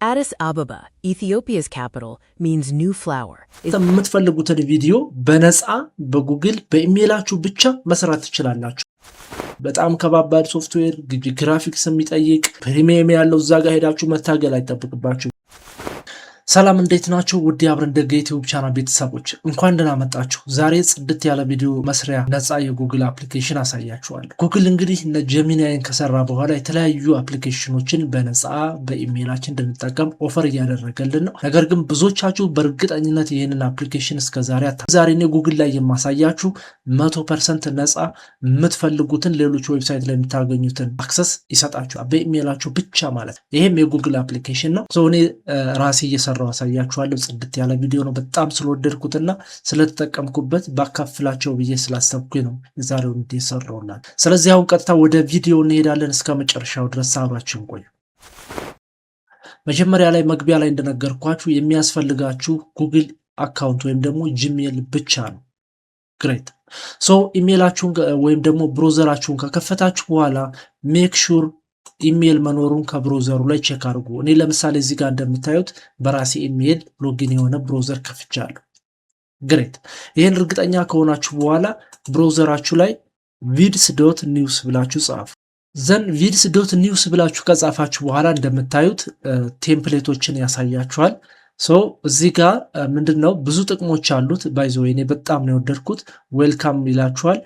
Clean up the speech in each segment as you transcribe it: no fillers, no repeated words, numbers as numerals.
Addis Ababa, Ethiopia's capital, means new flower. የምትፈልጉትን ቪዲዮ በነፃ በጉግል በኢሜይላችሁ ብቻ መስራት ትችላላችሁ። በጣም ከባባድ ሶፍትዌር ግራፊክስ የሚጠይቅ ፕሪሚየም ያለው እዛ ጋር ሄዳችሁ መታገል አይጠብቅባችሁ። ሰላም እንዴት ናችሁ? ውድ አብረን ደግ ዩቲዩብ ቻናል ቤተሰቦች እንኳን ደህና መጣችሁ። ዛሬ ጽድት ያለ ቪዲዮ መስሪያ ነፃ የጉግል አፕሊኬሽን አሳያችኋለሁ። ጉግል እንግዲህ እነ ጀሚናይን ከሰራ በኋላ የተለያዩ አፕሊኬሽኖችን በነፃ በኢሜይላችን እንድንጠቀም ኦፈር እያደረገልን ነው። ነገር ግን ብዙዎቻችሁ በእርግጠኝነት ይህንን አፕሊኬሽን እስከዛሬ ዛሬ እኔ ጉግል ላይ የማሳያችሁ 100% ነፃ የምትፈልጉትን ሌሎች ዌብሳይት ላይ የምታገኙትን አክሰስ ይሰጣችኋል በኢሜይላችሁ ብቻ ማለት ነው። ይሄም የጉግል አፕሊኬሽን ነው። እኔ ራሴ እየሰራሁ አሳያችኋለሁ። ጽድት ያለ ቪዲዮ ነው። በጣም ስለወደድኩትና ስለተጠቀምኩበት ባካፍላቸው ብዬ ስላሰብኩኝ ነው ዛሬው እንዲሰራውላል። ስለዚህ አሁን ቀጥታ ወደ ቪዲዮ እንሄዳለን። እስከ መጨረሻው ድረስ አብራችሁን ቆዩ። መጀመሪያ ላይ መግቢያ ላይ እንደነገርኳችሁ የሚያስፈልጋችሁ ጉግል አካውንት ወይም ደግሞ ጂሜል ብቻ ነው። ግሬት ኢሜይላችሁን ወይም ደግሞ ብሮዘራችሁን ከከፈታችሁ በኋላ ሜክ ሹር ኢሜይል መኖሩን ከብሮዘሩ ላይ ቼክ አድርጉ። እኔ ለምሳሌ እዚህ ጋር እንደምታዩት በራሴ ኢሜይል ሎጊን የሆነ ብሮዘር ከፍቻለሁ። ግሬት ይህን እርግጠኛ ከሆናችሁ በኋላ ብሮዘራችሁ ላይ vids.news ብላችሁ ጻፉ። ዘን vids.news ብላችሁ ከጻፋችሁ በኋላ እንደምታዩት ቴምፕሌቶችን ያሳያችኋል። እዚህ ጋር ምንድነው ብዙ ጥቅሞች አሉት። ባይ ዘ ወይ እኔ በጣም ነው የወደድኩት። ዌልካም ይላችኋል።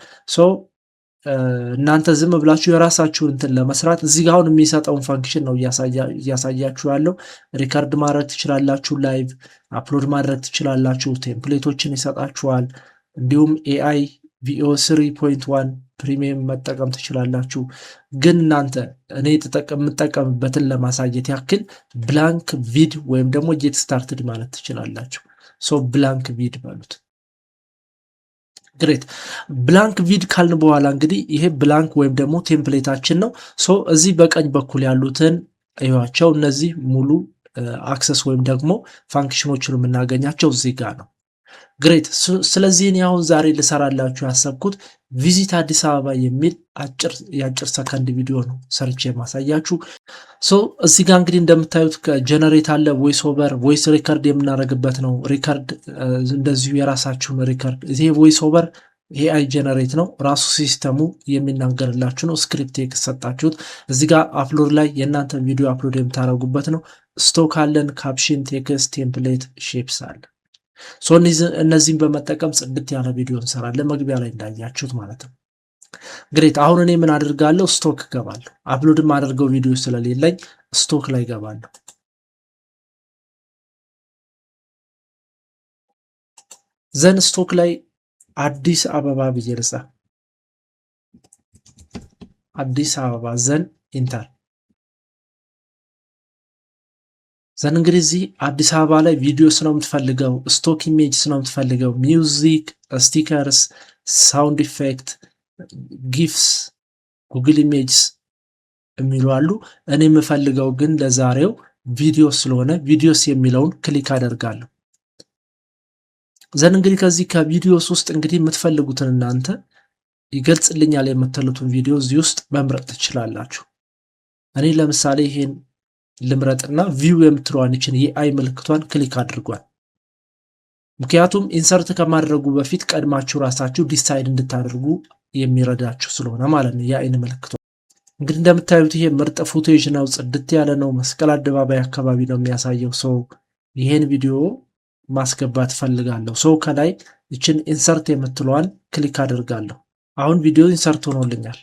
እናንተ ዝም ብላችሁ የራሳችሁን እንትን ለመስራት እዚህ ጋር አሁን የሚሰጠውን ፋንክሽን ነው እያሳያችሁ ያለው። ሪከርድ ማድረግ ትችላላችሁ፣ ላይቭ አፕሎድ ማድረግ ትችላላችሁ፣ ቴምፕሌቶችን ይሰጣችኋል። እንዲሁም AI VO 3.1 ፕሪሚየም መጠቀም ትችላላችሁ። ግን እናንተ እኔ የምጠቀምበትን ለማሳየት ያክል ብላንክ ቪድ ወይም ደግሞ ጌት ስታርትድ ማለት ትችላላችሁ። ብላንክ ቪድ በሉት። ግሬት ብላንክ ቪድ ካልን በኋላ እንግዲህ ይሄ ብላንክ ወይም ደግሞ ቴምፕሌታችን ነው። እዚህ በቀኝ በኩል ያሉትን እዩዋቸው። እነዚህ ሙሉ አክሰስ ወይም ደግሞ ፋንክሽኖችን የምናገኛቸው እዚህ ጋር ነው። ግሬት ስለዚህ እኔ አሁን ዛሬ ልሰራላችሁ ያሰብኩት ቪዚት አዲስ አበባ የሚል የአጭር ሰከንድ ቪዲዮ ነው ሰርቼ ማሳያችሁ። እዚህ ጋር እንግዲህ እንደምታዩት ከጀነሬት አለ ቮይስ ኦቨር ቮይስ ሪከርድ የምናደርግበት ነው። ሪከርድ እንደዚሁ የራሳችሁን ሪከርድ ይሄ ቮይስ ኦቨር AI ጀነሬት ነው። ራሱ ሲስተሙ የሚናገርላችሁ ነው። ስክሪፕት የተሰጣችሁት እዚህ ጋር አፕሎድ ላይ የእናንተ ቪዲዮ አፕሎድ የምታደርጉበት ነው። ስቶክ አለን፣ ካፕሽን፣ ቴክስት፣ ቴምፕሌት፣ ሼፕስ አለ። እነዚህን በመጠቀም ጽድት ያለ ቪዲዮ እንሰራለን መግቢያ ላይ እንዳያችሁት ማለት ነው። ግሬት አሁን እኔ ምን አድርጋለሁ? ስቶክ ገባለሁ። አፕሎድ ማድረገው ቪዲዮ ስለሌለኝ ስቶክ ላይ ገባለሁ። ዘን ስቶክ ላይ አዲስ አበባ ብዬ ልጻፍ። አዲስ አበባ ዘን ኢንተር። ዘን እንግዲህ እዚህ አዲስ አበባ ላይ ቪዲዮስ ነው የምትፈልገው፣ ስቶክ ኢሜጅስ ነው የምትፈልገው፣ ሚውዚክ፣ ስቲከርስ፣ ሳውንድ ኢፌክት፣ ጊፍስ፣ ጉግል ኢሜጅስ የሚሉ አሉ። እኔ የምፈልገው ግን ለዛሬው ቪዲዮ ስለሆነ ቪዲዮስ የሚለውን ክሊክ አደርጋለሁ። ዘን እንግዲህ ከዚህ ከቪዲዮስ ውስጥ እንግዲህ የምትፈልጉትን እናንተ ይገልጽልኛል የምትሉትን ቪዲዮ እዚህ ውስጥ መምረጥ ትችላላችሁ። እኔ ለምሳሌ ይሄን ልምረጥና ቪው የምትለዋን ይችን የአይ ምልክቷን ክሊክ አድርጓል። ምክንያቱም ኢንሰርት ከማድረጉ በፊት ቀድማችሁ ራሳችሁ ዲሳይድ እንድታደርጉ የሚረዳችሁ ስለሆነ ማለት ነው። የአይን ምልክቷ እንግዲህ እንደምታዩት ይሄ ምርጥ ፉቴጅ ነው። ጽድት ያለ ነው። መስቀል አደባባይ አካባቢ ነው የሚያሳየው። ይሄን ቪዲዮ ማስገባት ፈልጋለሁ። ከላይ ይችን ኢንሰርት የምትለዋን ክሊክ አድርጋለሁ። አሁን ቪዲዮ ኢንሰርት ሆኖልኛል።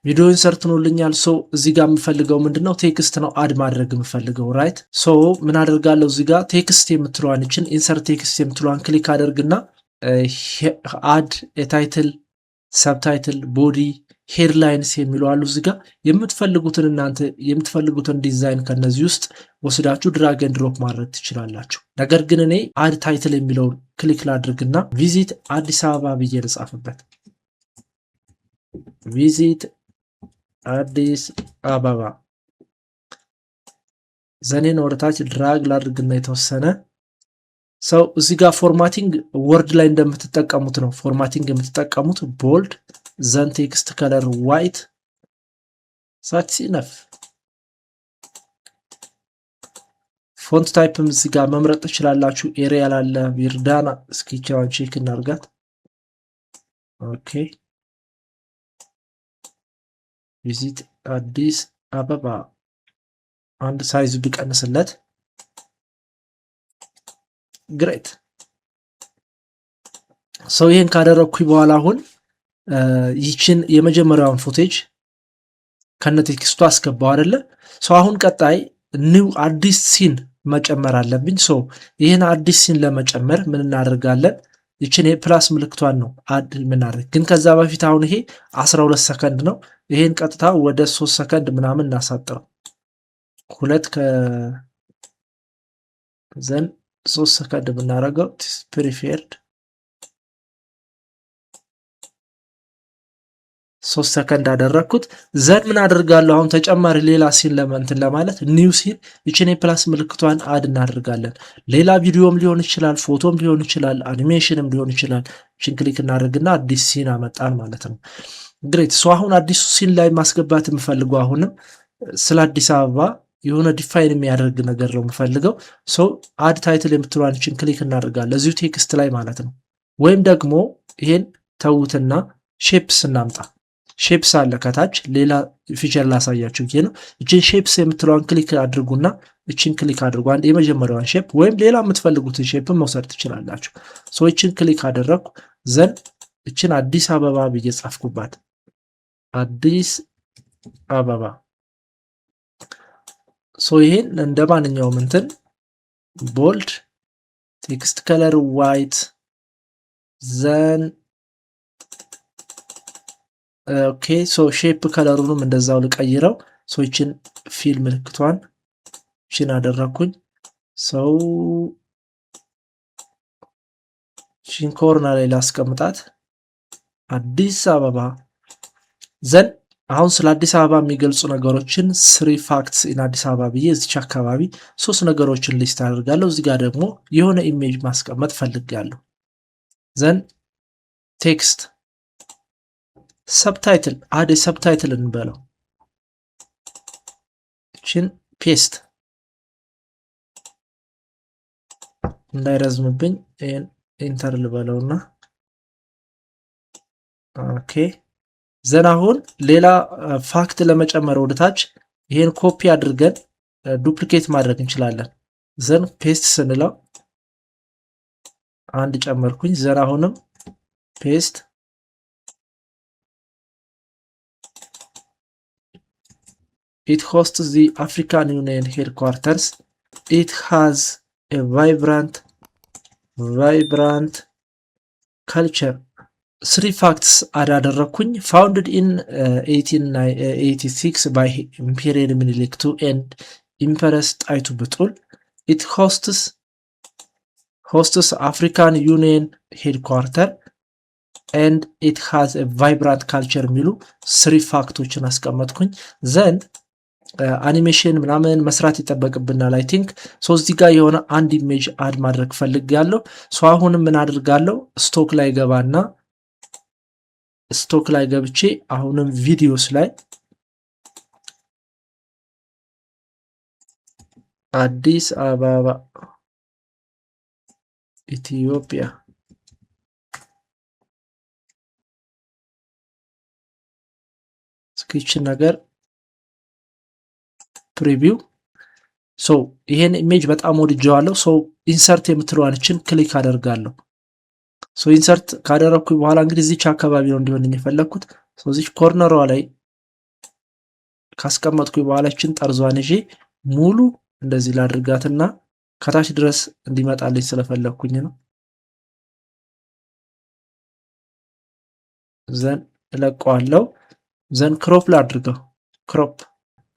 እዚህ ጋር የምፈልገው ምንድነው? ቴክስት ነው አድ ማድረግ የምፈልገው ራይት። ምን አደርጋለሁ? እዚህ ጋር ቴክስት የምትለዋን ይችን ኢንሰርት ቴክስት የምትለዋን ክሊክ አደርግና አድ የታይትል ሰብታይትል ቦዲ ሄድላይንስ የሚሉ አሉ። እዚህ ጋር የምትፈልጉትን እናንተ የምትፈልጉትን ዲዛይን ከነዚህ ውስጥ ወስዳችሁ ድራግ ኤንድ ድሮፕ ማድረግ ትችላላችሁ። ነገር ግን እኔ አድ ታይትል የሚለውን ክሊክ ላድርግና ቪዚት አዲስ አበባ ብዬ ልጻፍበት። ቪዚት አዲስ አበባ ዘኔን ወደታች ድራግ ላድርግና የተወሰነ እዚህ ጋር ፎርማቲንግ ወርድ ላይ እንደምትጠቀሙት ነው። ፎርማቲንግ የምትጠቀሙት ቦልድ ዘን ቴክስት ከለር ዋይት ሳትስ ኢነፍ ፎንት ታይፕም እዚህ ጋር መምረጥ ትችላላችሁ። ኤሪያል አለ፣ ቪርዳና እስኪቻውን ቼክ እናርጋት። ኦኬ ቪዚት አዲስ አበባ አንድ ሳይዝ ቢቀንስለት ግሬት። ሰው ይሄን ካደረኩኝ በኋላ አሁን ይችን የመጀመሪያውን ፉቴጅ ከነ ቴክስቱ አስገባው አይደለ? ሰው አሁን ቀጣይ ኒው አዲስ ሲን መጨመር አለብኝ። ሰው ይሄን አዲስ ሲን ለመጨመር ምን እናደርጋለን? ይችን የፕላስ ምልክቷን ነው አድ ምናደርግ። ግን ከዛ በፊት አሁን ይሄ 12 ሰከንድ ነው። ይሄን ቀጥታ ወደ 3 ሰከንድ ምናምን እናሳጥረው። 3 ሰከንድ ብናደርገው ፕሪፌርድ 3 ሰከንድ አደረኩት። ዘን ምን አደርጋለሁ? አሁን ተጨማሪ ሌላ ሲን ለማንተን ለማለት ኒው ሲን ይችን የፕላስ ምልክቷን አድ እናደርጋለን። ሌላ ቪዲዮም ሊሆን ይችላል፣ ፎቶም ሊሆን ይችላል፣ አኒሜሽንም ሊሆን ይችላል። ይችን ክሊክ እናደርግና አዲስ ሲን አመጣን ማለት ነው። ግሬት። ሶ አሁን አዲሱ ሲን ላይ ማስገባት የምፈልገው አሁንም ስለ አዲስ አበባ የሆነ ዲፋይን የሚያደርግ ነገር ነው የምፈልገው። ሶ አድ ታይትል የምትለዋን ይችን ክሊክ እናደርጋለን እዚሁ ቴክስት ላይ ማለት ነው። ወይም ደግሞ ይሄን ተውትና ሼፕስ እናምጣ። ሼፕስ አለ ከታች ሌላ ፊቸር ላሳያችሁ ብዬ ነው። እችን ሼፕስ የምትለዋን ክሊክ አድርጉና እችን ክሊክ አድርጉ። አንድ የመጀመሪያዋን ሼፕ ወይም ሌላ የምትፈልጉትን ሼፕ መውሰድ ትችላላችሁ። ሶ እችን ክሊክ አደረኩ። ዘን እችን አዲስ አበባ ብዬ ጻፍኩባት። አዲስ አበባ። ሶ ይሄን እንደ ማንኛውም እንትን ቦልድ ቴክስት ከለር ዋይት ዘን ኦኬ ሶ ሼፕ ከለሩንም እንደዛው ልቀይረው። ሶ ይችን ፊል ምልክቷን ይችን አደረኩኝ። ሰው ይችን ኮርነር ላይ ላስቀምጣት። አዲስ አበባ። ዘን አሁን ስለ አዲስ አበባ የሚገልጹ ነገሮችን 3 ፋክትስ ኢን አዲስ አበባ ብዬ እዚች አካባቢ 3 ነገሮችን ሊስት አደርጋለሁ። እዚህ ጋር ደግሞ የሆነ ኢሜጅ ማስቀመጥ ፈልጋለሁ። ዘን ቴክስት ሰብታይትል አድ ሰብታይትል እንበለው። እቺን ፔስት እንዳይረዝምብኝ ኢንተር ልበለውና ኦኬ። ዘን አሁን ሌላ ፋክት ለመጨመር ወደታች ይሄን ኮፒ አድርገን ዱፕሊኬት ማድረግ እንችላለን። ዘን ፔስት ስንለው አንድ ጨመርኩኝ። ዘን አሁንም ፔስት It hosts the African Union headquarters. It has a vibrant culture. 3 facts አደረኩኝ። Founded in 1886 by Imperial Minilik II and Empress ጣይቱ ብጡል. It hosts African Union headquarter and it has a vibrant culture የሚሉ 3 ፋክቶችን አስቀመጥኩኝ። ዘን አኒሜሽን ምናምን መስራት ይጠበቅብናል። አይ ቲንክ ሶ እዚህ ጋር የሆነ አንድ ኢሜጅ አድ ማድረግ ፈልጋለሁ። ሶ አሁንም ምን አድርጋለሁ? ስቶክ ላይ ገባና ስቶክ ላይ ገብቼ አሁንም ቪዲዮስ ላይ አዲስ አበባ ኢትዮጵያ ስኬች ነገር ፕሪቪው። ሶ ይሄን ኢሜጅ በጣም ወድጄዋለሁ። ሶ ኢንሰርት የምትለዋንችን ክሊክ አደርጋለሁ። ሶ ኢንሰርት ካደረኩኝ በኋላ እንግዲህ እዚች አካባቢ ነው እንዲሆን የፈለኩት። ሶ እዚች ኮርነሯ ላይ ካስቀመጥኩኝ በኋላ እችን ጠርዟን ይዤ ሙሉ እንደዚህ ላድርጋትና ከታች ድረስ እንዲመጣልኝ ስለፈለኩኝ ነው። ዘን እለቀዋለሁ። ዘን ክሮፕ ላድርገው።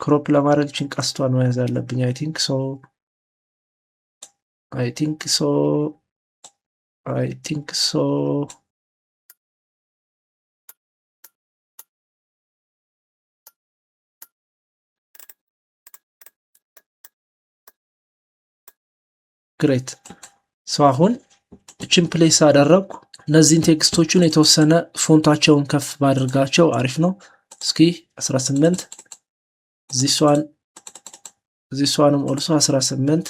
ክሮፕ ለማድረግ እችን ቀስቷን መያዝ አለብኝ። አይ ቲንክ ሶ ግሬት። ሶ አሁን እችን ፕሌስ አደረኩ። እነዚህን ቴክስቶቹን የተወሰነ ፎንታቸውን ከፍ ባድርጋቸው አሪፍ ነው። እስኪ 18 ዚሷንም ኦልሶ 18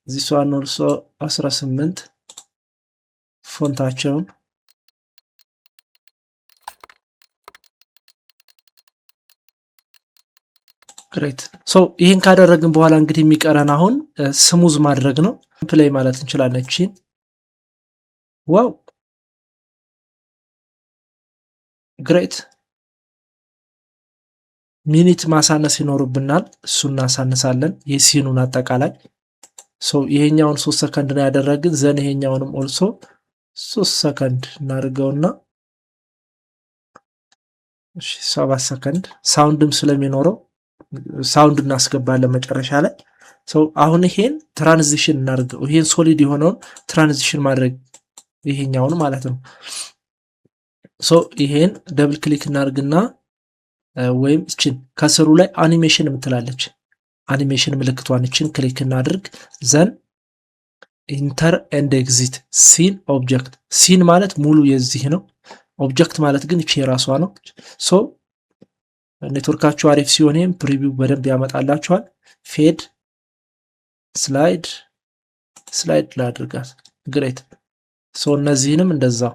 this one also 18 ፎንታቸውን ግሬት። ሶ ይሄን ካደረግን በኋላ እንግዲህ የሚቀረን አሁን ስሙዝ ማድረግ ነው። ፕሌይ ማለት እንችላለን። እቺን ዋው ግሬት። ሚኒት ማሳነስ ይኖርብናል። እሱን እናሳንሳለን የሲኑን አጠቃላይ። ሶ ይሄኛውን 3 ሰከንድ ነው ያደረግን። ዘን ይሄኛውንም ኦልሶ 3 ሰከንድ እናድርገውና እሺ 7 ሰከንድ ሳውንድም ስለሚኖረው ሳውንድ እናስገባለን መጨረሻ ላይ። ሶ አሁን ይሄን ትራንዚሽን እናድርገው። ይሄን ሶሊድ የሆነውን ትራንዚሽን ማድረግ ይሄኛውን ማለት ነው። ሶ ይሄን ደብል ክሊክ እናድርግና ወይም እቺን ከስሩ ላይ አኒሜሽን ምትላለች አኒሜሽን ምልክቷን እቺን ክሊክ እናድርግ። ዘን ኢንተር ኤንድ ኤግዚት ሲን ኦብጀክት። ሲን ማለት ሙሉ የዚህ ነው። ኦብጀክት ማለት ግን እቺ የራሷ ነው። ሶ ኔትወርካችሁ አሪፍ ሲሆን ፕሪቪው በደንብ ያመጣላችኋል። ፌድ ስላይድ ላድርጋት። ግሬት። ሶ እነዚህንም እንደዛው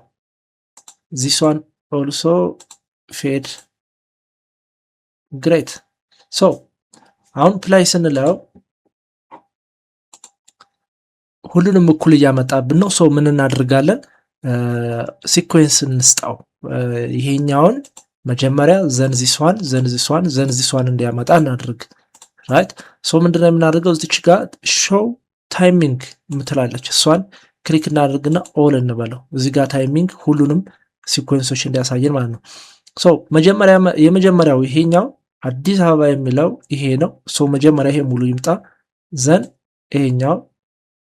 this one also fade ግሬት። ሶ አሁን ፕላይ ስንለው ሁሉንም እኩል እያመጣብን ነው። ሶ ምን እናደርጋለን? ሲኩዌንስ እንስጣው። ይሄኛውን መጀመሪያ ዘን this one እንዲያመጣ እናድርግ። ራይት። ሶ ምንድነው የምናደርገው? እዚች ጋር ሾው ታይሚንግ ምትላለች እሷን ክሊክ እናደርግና ኦል እንበለው። እዚህ ጋር ታይሚንግ ሁሉንም ሲኩዌንሶች እንዲያሳየን ማለት ነው። ሶ የመጀመሪያው ይሄኛው አዲስ አበባ የሚለው ይሄ ነው። ሶ መጀመሪያ ይሄ ሙሉ ይምጣ። ዘን ይሄኛው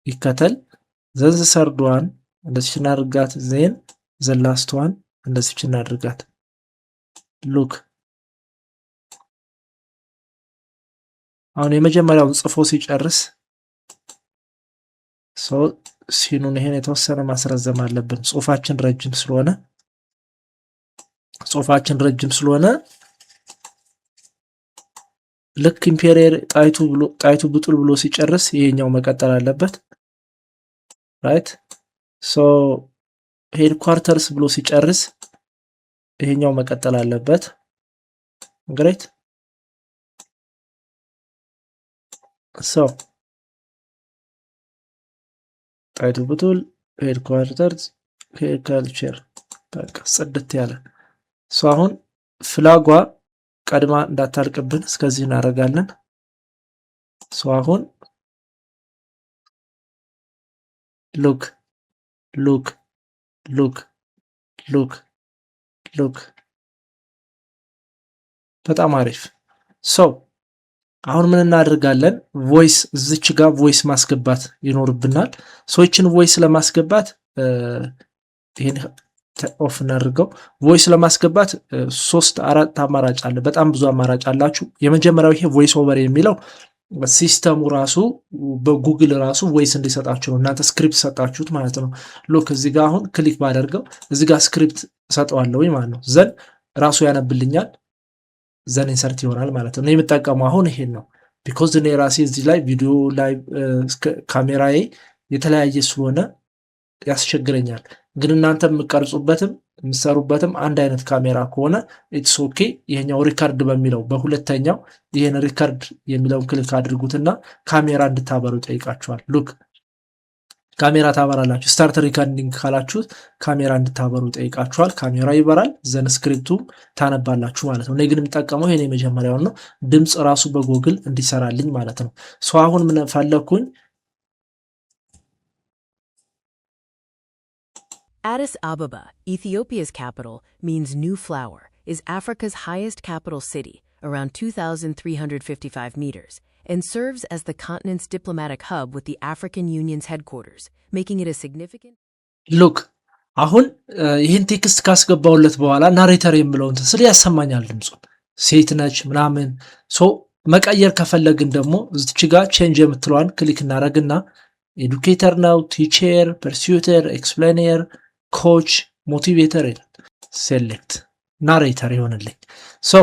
ይከተል። ዘን ሰርድዋን እንደዚህ እናድርጋት። ዜን ዘ ላስት ዋን እንደዚህ እናድርጋት። ሉክ አሁን የመጀመሪያውን ጽፎ ሲጨርስ ሶ ሲኑን ይሄን የተወሰነ ማስረዘም አለብን። ጽሁፋችን ረጅም ስለሆነ ልክ ኢምፔሪየር ጣይቱ ብጡል ብሎ ሲጨርስ ይሄኛው መቀጠል አለበት። ራይት። ሶ ሄድኳርተርስ ብሎ ሲጨርስ ይሄኛው መቀጠል አለበት። ግሬት። ሶ ጣይቱ ብጡል ሄድኳርተርስ ካልቸር በቃ ጽድት ያለ። ሶ አሁን ፍላጓ ቀድማ እንዳታልቅብን እስከዚህ እናደርጋለን። ሶ አሁን ሉክ በጣም አሪፍ። ሶ አሁን ምን እናደርጋለን? ቮይስ እዚች ጋር ቮይስ ማስገባት ይኖርብናል። ሶ ይችን ቮይስ ለማስገባት ይሄን ኦፍ እናድርገው። ቮይስ ለማስገባት 3-4 አማራጭ አለ። በጣም ብዙ አማራጭ አላችሁ። የመጀመሪያው ይሄ ቮይስ ኦቨር የሚለው ሲስተሙ ራሱ በጉግል ራሱ ቮይስ እንዲሰጣችሁ ነው። እናንተ ስክሪፕት ሰጣችሁት ማለት ነው። ሎክ እዚህ ጋር አሁን ክሊክ ባደርገው እዚህ ጋር ስክሪፕት ሰጠዋለሁ ማለት ነው። ዘን ራሱ ያነብልኛል። ዘን ኢንሰርት ይሆናል ማለት ነው። የምጠቀመው አሁን ይሄን ነው። ቢኮዝ እኔ ራሴ እዚህ ላይ ቪዲዮ ላይ ካሜራዬ የተለያየ ስለሆነ ያስቸግረኛል። ግን እናንተ የምትቀርጹበትም የምትሰሩበትም አንድ አይነት ካሜራ ከሆነ ኢትስ ኦኬ። ይሄኛው ሪካርድ በሚለው በሁለተኛው ይሄን ሪካርድ የሚለውን ክሊክ አድርጉትና ካሜራ እንድታበሩ ጠይቃችኋል። ሉክ ካሜራ ታበራላችሁ። ስታርት ሪካርዲንግ ካላችሁት ካሜራ እንድታበሩ ጠይቃችኋል። ካሜራ ይበራል። ዘን ስክሪፕቱም ታነባላችሁ ማለት ነው። እኔ ግን የምጠቀመው ይሄን የመጀመሪያውን ነው። ድምጽ ራሱ በጉግል እንዲሰራልኝ ማለት ነው። ሶ አሁን ምን ፈለኩኝ? Addis Ababa, Ethiopia's capital, means new flower, is Africa's highest capital city, around 2,355 meters, and serves as the continent's diplomatic hub with the African Union's headquarters, making it a significant... Look, አሁን ይህን ቴክስት ካስገባውለት በኋላ ናሬተር የሚለውን ስለ ያሰማኛል ድምጹን ሴት ነች ምናምን። ሶ መቀየር ከፈለግን ደግሞ እዚች ጋር ቼንጅ የምትለዋን ክሊክ እናደርግና ኤዱኬተር ነው፣ ቲቸር፣ ፐርሱተር፣ ኤክስፕሌነር፣ ኮች፣ ሞቲቬተር ይላል። ሴሌክት ናሬተር ይሆንልኝ። ሶ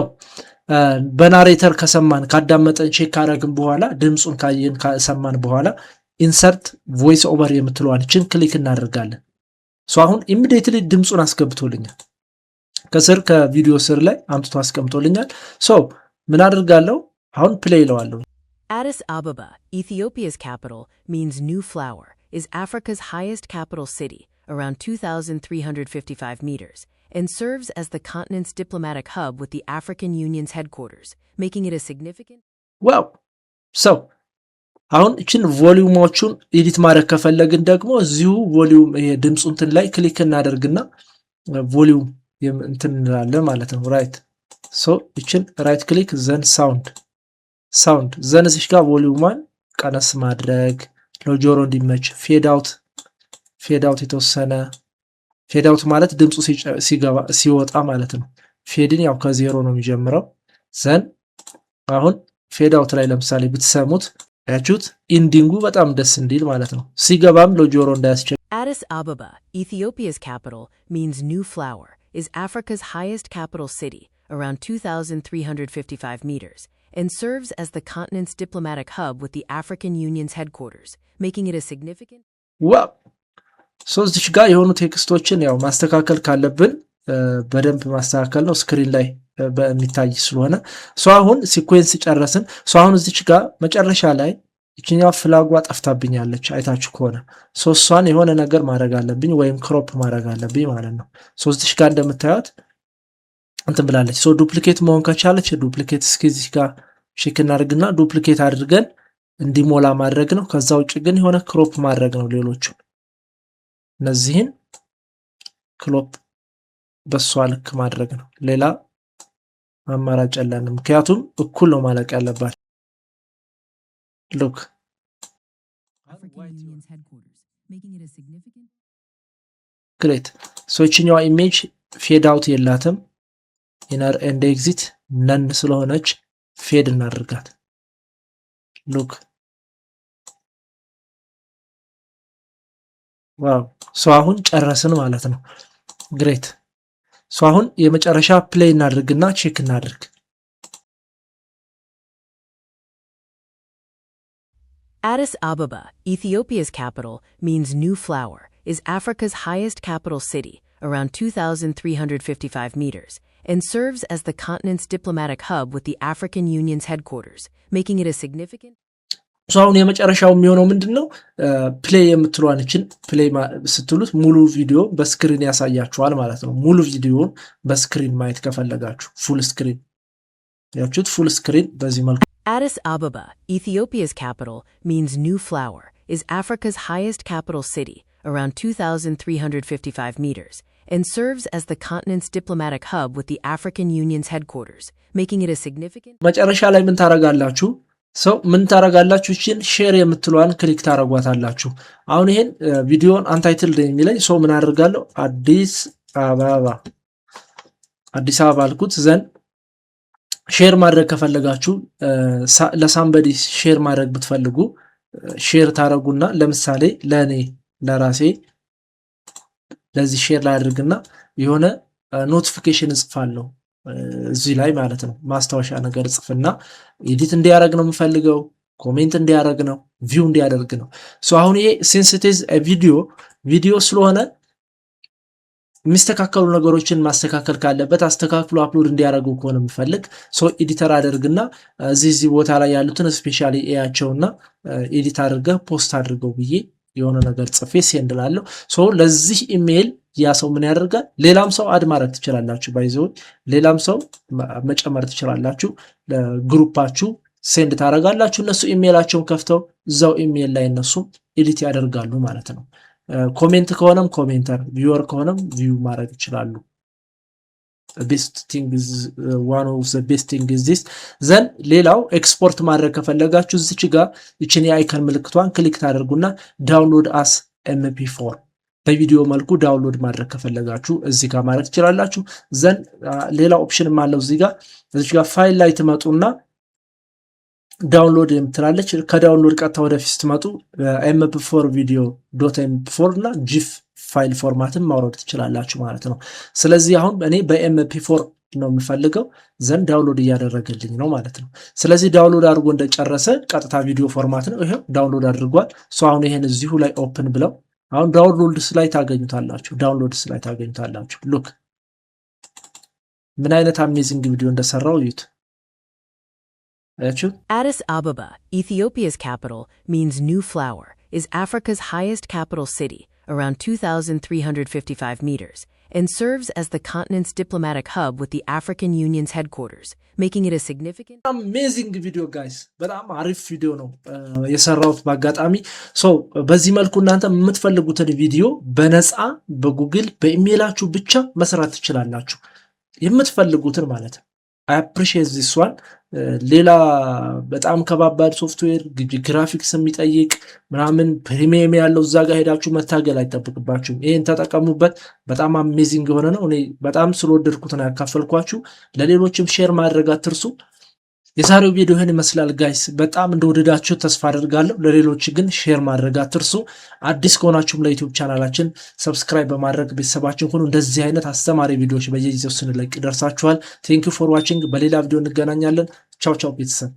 በናሬተር ከሰማን ካዳመጠን ቼክ ካረግን በኋላ ድምጹን ካየን ከሰማን በኋላ ኢንሰርት ቮይስ ኦቨር የምትለዋን እችን ክሊክ እናደርጋለን። አሁን ኢሚዲየትሊ ድምጹን አስገብቶልኛል። ከስር ከቪዲዮ ስር ላይ አምጥቶ አስቀምጦልኛል። ምን አድርጋለሁ? አሁን ፕሌይ ለዋለሁ። Addis Ababa, Ethiopia's capital, means new flower, is Africa's highest capital city, around 2,355 meters, and serves as the continent's diplomatic hub with the African Union's headquarters, making it a significant... Wow! አሁን እችን ቮሊዩሞቹን ኤዲት ማድረግ ከፈለግን ደግሞ እዚሁ ቮሊዩም ድምጹ እንትን ላይ ክሊክ እናደርግና ቮሊዩም እንትን እንላለን ማለት ነው። ራይት እችን ራይት ክሊክ ዘን ሳውንድ ዘን እዚህ ጋር ቮሊዩማን ቀነስ ማድረግ ለጆሮ እንዲመች ፌድ አውት የተወሰነ ፌድ አውት ማለት ድምጹ ሲወጣ ማለት ነው። ፌድን ያው ከዜሮ ነው የሚጀምረው። ዘን አሁን ፌድ አውት ላይ ለምሳሌ ብትሰሙት ያቹት ኢንዲንጉ በጣም ደስ እንዲል ማለት ነው። ሲገባም ለጆሮ እንዳያስቸግር። Addis Ababa, Ethiopia's capital, means new flower, is Africa's highest capital city, around 2,355 meters, and serves as the continent's diplomatic hub with the African Union's headquarters, making it a significant... Wow! እዚህ ጋር የሆኑ ቴክስቶችን ያው ማስተካከል ካለብን በደንብ ማስተካከል ነው። ስክሪን ላይ በሚታይ ስለሆነ አሁን ሲኩዌንስ ጨረስን። አሁን እዚች ጋር መጨረሻ ላይ እቺኛው ፍላጓ ጠፍታብኛለች አይታችሁ ከሆነ እሷን የሆነ ነገር ማድረግ አለብኝ ወይም ክሮፕ ማድረግ አለብኝ ማለት ነው። እዚች ጋር እንደምታዩት እንትን ብላለች። ዱፕሊኬት መሆን ከቻለች ዱፕሊኬት እስኪዚህ ጋር ቼክ እናድርግና ዱፕሊኬት አድርገን እንዲሞላ ማድረግ ነው። ከዛ ውጭ ግን የሆነ ክሮፕ ማድረግ ነው። ሌሎቹ እነዚህን ክሮፕ በሷ ልክ ማድረግ ነው። ሌላ አማራጭ የለንም፣ ምክንያቱም እኩል ነው ማለቅ ያለባት። ሉክ ግሬት። እቺኛዋ ኢሜጅ ፌድ አውት የላትም። ኢነር ኤንድ ኤግዚት ነን ስለሆነች ፌድ እናድርጋት። ሉክ ዋው! አሁን ጨረስን ማለት ነው። ግሬት። አሁን የመጨረሻ ፕሌይ እናድርግና ቼክ እናድርግ። Addis Ababa, Ethiopia's capital, means new flower, is Africa's highest capital city, around 2,355 meters, and serves as the continent's diplomatic hub with the African Union's headquarters, making it a significant... አሁን የመጨረሻው የሚሆነው ምንድነው? ፕሌይ የምትሏንችን ፕሌይ ስትሉት ሙሉ ቪዲዮ በስክሪን ያሳያችኋል ማለት ነው። ሙሉ ቪዲዮውን በስክሪን ማየት ከፈለጋችሁ ፉል ስክሪን ያችሁት ፉል ስክሪን በዚህ መልኩ Addis Ababa, Ethiopia's capital, means new flower, is Africa's highest capital city, around 2,355 meters, and serves as the continent's diplomatic hub with the African Union's headquarters, making it a significant... መጨረሻ ላይ ምን ታረጋላችሁ? ምን ታረጋላችሁ? እቺን ሼር የምትሏን ክሊክ ታረጓታላችሁ። አሁን ይሄን ቪዲዮን አንታይትልድ የሚለኝ ምን አደርጋለሁ? አዲስ አበባ አልኩት። ዘን ሼር ማድረግ ከፈለጋችሁ ለሳምበዲ ሼር ማድረግ ብትፈልጉ ሼር ታረጉና ለምሳሌ ለራሴ ለዚህ ሼር ላድርግና የሆነ ኖቲፊኬሽን እጽፋለሁ እዚህ ላይ ማለት ነው። ማስታወሻ ነገር ጽፍና ኤዲት እንዲያደርግ ነው የምፈልገው፣ ኮሜንት እንዲያደርግ ነው፣ ቪው እንዲያደርግ ነው። አሁን ይሄ ሴንሲቲቭ ቪዲዮ ስለሆነ የሚስተካከሉ ነገሮችን ማስተካከል ካለበት አስተካክሉ አፕሎድ እንዲያደርጉ ከሆነ የምፈልግ ኤዲተር አድርግና እዚህ ቦታ ላይ ያሉትን ስፔሻሊ ኤያቸውና ኤዲት አድርገህ ፖስት አድርገው ብዬ የሆነ ነገር ጽፌ ሴንድ ላለሁ። ለዚህ ኢሜል ያ ሰው ምን ያደርጋል? ሌላም ሰው አድ ማድረግ ትችላላችሁ። ባይዘው ሌላም ሰው መጨመር ትችላላችሁ። ለግሩፓችሁ ሴንድ ታረጋላችሁ። እነሱ ኢሜላቸውን ከፍተው እዛው ኢሜል ላይ እነሱ ኤዲት ያደርጋሉ ማለት ነው። ኮሜንት ከሆነም ኮሜንተር፣ ቪውወር ከሆነም ቪው ማድረግ ይችላሉ። best thing is one of the best thing is this then ሌላው ኤክስፖርት ማድረግ ከፈለጋችሁ እዚች ጋር እቺን የአይከን ምልክቷን ክሊክ ታደርጉና ዳውንሎድ አስ mp4 በቪዲዮ መልኩ ዳውንሎድ ማድረግ ከፈለጋችሁ እዚህ ጋር ማድረግ ትችላላችሁ። ዘን ሌላ ኦፕሽንም አለው እዚህ ጋር ፋይል ላይ ትመጡና ዳውንሎድ የምትላለች ከዳውንሎድ ቀጥታ ወደ ፊት ትመጡ mp4 ቪዲዮ .mp4 እና ጂፍ ፋይል ፎርማትን ማውረድ ትችላላችሁ ማለት ነው። ስለዚህ አሁን እኔ በmp4 ነው የምፈልገው ዘንድ ዳውንሎድ እያደረገልኝ ነው ማለት ነው። ስለዚህ ዳውንሎድ አድርጎ እንደጨረሰ ቀጥታ ቪዲዮ ፎርማት ነው ይሄው ዳውንሎድ አድርጓል። ሶ አሁን ይሄን እዚሁ ላይ ኦፕን ብለው አሁን ዳውንሎድስ ላይ ታገኙታላችሁ። ዳውንሎድስ ላይ ታገኙታላችሁ። ሉክ ምን አይነት አሜዚንግ ቪዲዮ እንደሰራው እዩት። Addis Ababa, Ethiopia's capital, means new flower, is Africa's highest capital city, around 2,355 meters, and serves as the continent's diplomatic hub with the African Union's headquarters, making it a significant... Amazing video, guys. በጣም አሪፍ ቪዲዮ ነው የሰራሁት በአጋጣሚ። ሶ በዚህ መልኩ እናንተ የምትፈልጉትን ቪዲዮ በነፃ በጉግል በኢሜይላችሁ ብቻ መስራት ትችላላችሁ። የምትፈልጉትን ማለት ነው። I appreciate this one. ሌላ በጣም ከባባድ ሶፍትዌር ግራፊክስ የሚጠይቅ ምናምን ፕሪሚየም ያለው እዛ ጋር ሄዳችሁ መታገል አይጠብቅባችሁም። ይሄን ተጠቀሙበት። በጣም አሜዚንግ የሆነ ነው። እኔ በጣም ስለወደድኩት ነው ያካፈልኳችሁ። ለሌሎችም ሼር ማድረግ አትርሱ። የዛሬው ቪዲዮ ይሄን ይመስላል ጋይስ። በጣም እንደወደዳችሁ ተስፋ አደርጋለሁ። ለሌሎች ግን ሼር ማድረግ አትርሱ። አዲስ ከሆናችሁም ለዩቲዩብ ቻናላችን ሰብስክራይብ በማድረግ ቤተሰባችን ሁኑ። እንደዚህ አይነት አስተማሪ ቪዲዮዎች በየጊዜው ስንለቅ ይደርሳችኋል። ቴንክ ዩ ፎር ዋቺንግ። በሌላ ቪዲዮ እንገናኛለን። ቻው ቻው ቤተሰብ።